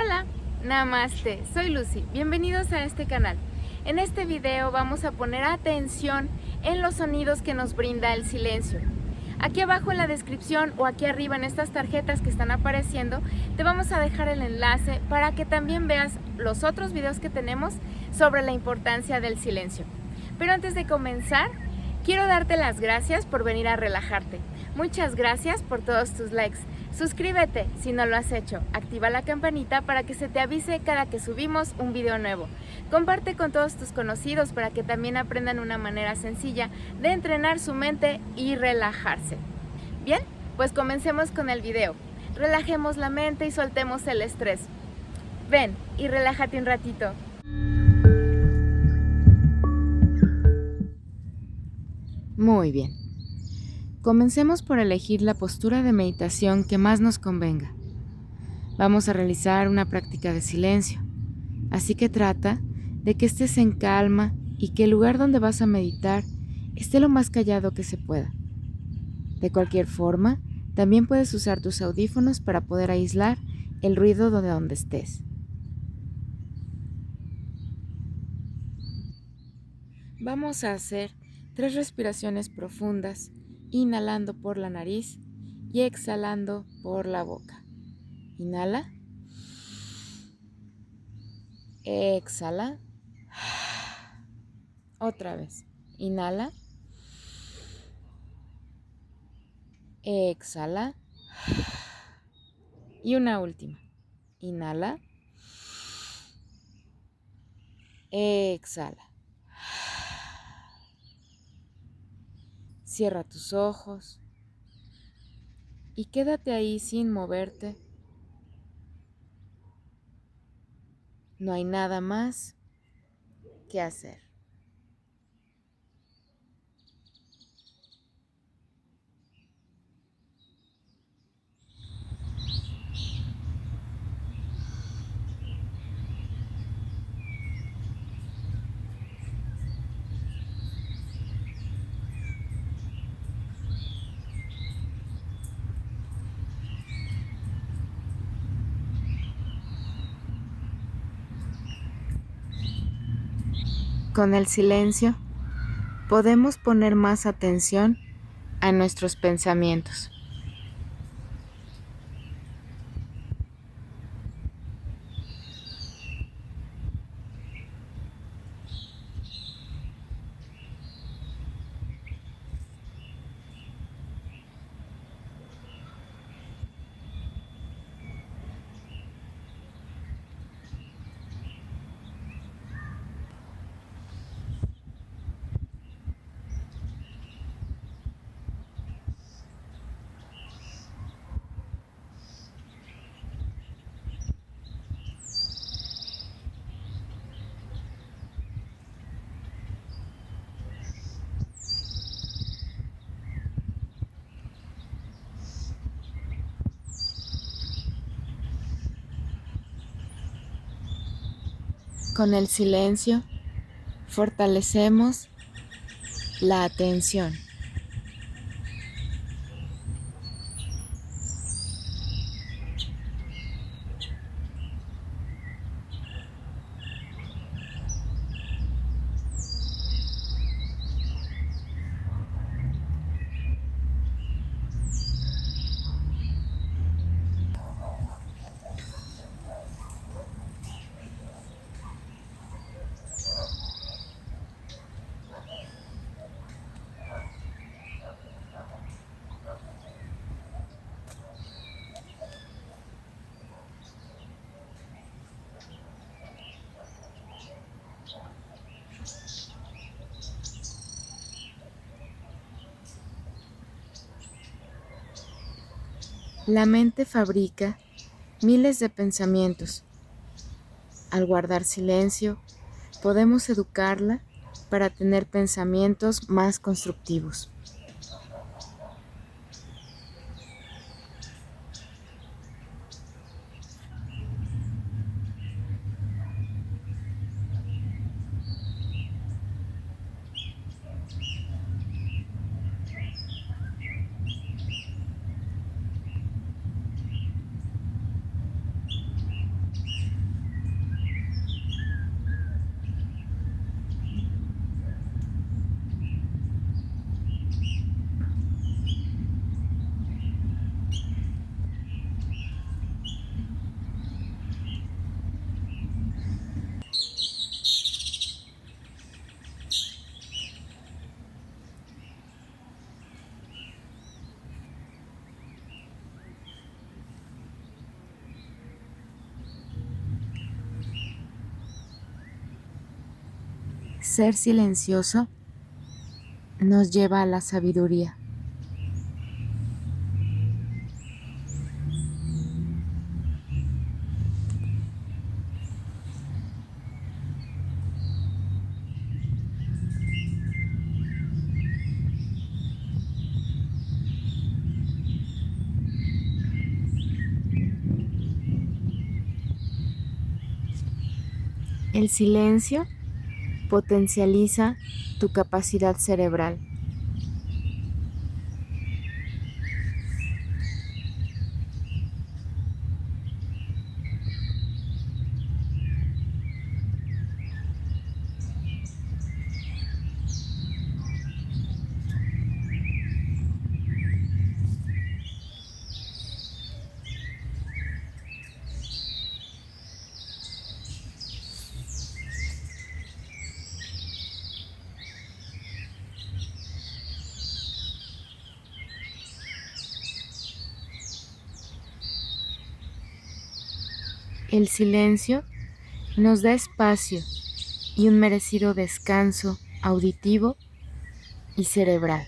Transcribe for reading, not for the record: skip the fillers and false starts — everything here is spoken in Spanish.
Hola, Namaste, soy Lucy, bienvenidos a este canal. En este video vamos a poner atención en los sonidos que nos brinda el silencio. Aquí abajo en la descripción o aquí arriba en estas tarjetas que están apareciendo, te vamos a dejar el enlace para que también veas los otros videos que tenemos sobre la importancia del silencio. Pero antes de comenzar, quiero darte las gracias por venir a relajarte. Muchas gracias por todos tus likes. Suscríbete si no lo has hecho, activa la campanita para que se te avise cada que subimos un video nuevo. Comparte con todos tus conocidos para que también aprendan una manera sencilla de entrenar su mente y relajarse. Bien, pues comencemos con el video. Relajemos la mente y soltemos el estrés. Ven y relájate un ratito. Muy bien. Comencemos por elegir la postura de meditación que más nos convenga. Vamos a realizar una práctica de silencio, así que trata de que estés en calma y que el lugar donde vas a meditar esté lo más callado que se pueda. De cualquier forma, también puedes usar tus audífonos para poder aislar el ruido de donde estés. Vamos a hacer 3 respiraciones profundas, inhalando por la nariz y exhalando por la boca. Inhala. Exhala. Otra vez. Inhala. Exhala. Y una última. Inhala. Exhala. Cierra tus ojos y quédate ahí sin moverte. No hay nada más que hacer. Con el silencio podemos poner más atención a nuestros pensamientos. Con el silencio fortalecemos la atención. La mente fabrica miles de pensamientos. Al guardar silencio, podemos educarla para tener pensamientos más constructivos. Ser silencioso nos lleva a la sabiduría. El silencio potencializa tu capacidad cerebral. El silencio nos da espacio y un merecido descanso auditivo y cerebral.